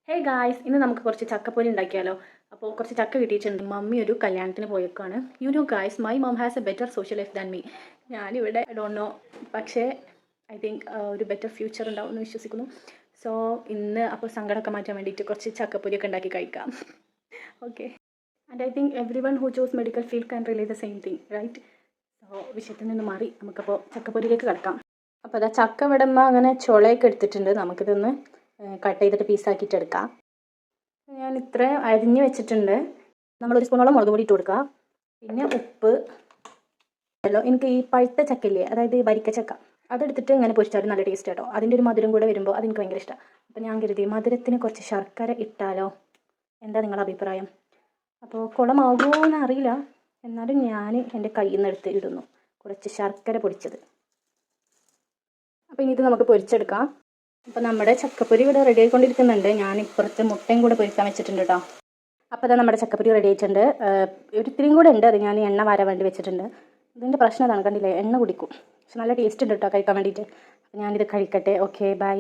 Hey guys, ഇന്ന് നമുക്ക് കുറച്ച് ചക്കപ്പൊരി ഉണ്ടാക്കിയാലോ. അപ്പോൾ കുറച്ച് ചക്ക കിട്ടിയിട്ടുണ്ട്. മമ്മി ഒരു കല്യാണത്തിന് പോയേക്കാണ്. You know guys, my mum has a better social life than me. ഞാനിവിടെ ഡോണ്ട് നോ, പക്ഷേ ഐ തിങ്ക് ഒരു ബെറ്റർ ഫ്യൂച്ചർ ഉണ്ടാവും എന്ന് വിശ്വസിക്കുന്നു. സോ ഇന്ന് അപ്പോൾ സങ്കടമൊക്കെ മാറ്റാൻ വേണ്ടിയിട്ട് കുറച്ച് ചക്കപ്പൊരിയൊക്കെ ഉണ്ടാക്കി കഴിക്കാം. Okay. And I think everyone who choose medical field can relate the same thing, right? So വിഷയത്തിൽ നിന്ന് മാറി നമുക്കപ്പോൾ ചക്കപ്പൊരിയിലേക്ക് കിടക്കാം. അപ്പോൾ അതാ ചക്ക വിടുമ്പോൾ അങ്ങനെ ചുളയൊക്കെ എടുത്തിട്ടുണ്ട്. നമുക്കിതൊന്ന് കട്ട് ചെയ്തിട്ട് പീസാക്കിയിട്ട് എടുക്കാം. ഞാൻ ഇത്ര അരിഞ്ഞ് വെച്ചിട്ടുണ്ട്. നമ്മളൊരു സ്പൂണോളം മുളക് പൊടി ഇട്ട് കൊടുക്കുക. പിന്നെ ഉപ്പ്. എനിക്ക് ഈ പഴുത്ത ചക്കയില്ലേ, അതായത് വരിക്ക ചക്ക, അതെടുത്തിട്ട് ഇങ്ങനെ പൊരിച്ചാലും നല്ല ടേസ്റ്റ് കേട്ടോ. അതിൻ്റെ ഒരു മധുരം കൂടെ വരുമ്പോൾ അതെനിക്ക് ഭയങ്കര ഇഷ്ടമാണ്. അപ്പോൾ ഞാൻ കരുതി മധുരത്തിന് കുറച്ച് ശർക്കര ഇട്ടാലോ. എന്താ നിങ്ങളുടെ അഭിപ്രായം? അപ്പോൾ കുളമാകുമോ എന്ന് അറിയില്ല, എന്നാലും ഞാൻ എൻ്റെ കയ്യിൽ നിന്ന് എടുത്ത് ഇടുന്നു കുറച്ച് ശർക്കര പൊടിച്ചത്. അപ്പോൾ ഇനി ഇത് നമുക്ക് പൊരിച്ചെടുക്കാം. അപ്പോൾ നമ്മുടെ ചക്കപ്പൊരി ഇവിടെ റെഡി ആയിക്കൊണ്ടിരിക്കുന്നുണ്ട്. ഞാൻ ഇപ്പുറത്ത് മുട്ടയും കൂടെ പൊരിക്കാൻ വെച്ചിട്ടുണ്ട് കേട്ടോ. അപ്പോൾ അതാ നമ്മുടെ ചക്കപ്പൊരി റെഡി ആയിട്ടുണ്ട്. ഒരു ഇത്തിരിയും കൂടെ ഉണ്ട്, അത് ഞാൻ എണ്ണ വരാൻ വേണ്ടി വെച്ചിട്ടുണ്ട്. ഇതിൻ്റെ പ്രശ്നം അതാണ്, കണ്ടില്ലേ, എണ്ണ കുടിക്കും. പക്ഷെ നല്ല ടേസ്റ്റ് ഉണ്ട് കേട്ടോ കഴിക്കാൻ വേണ്ടിയിട്ട്. അപ്പോൾ ഞാനിത് കഴിക്കട്ടെ. Okay, by.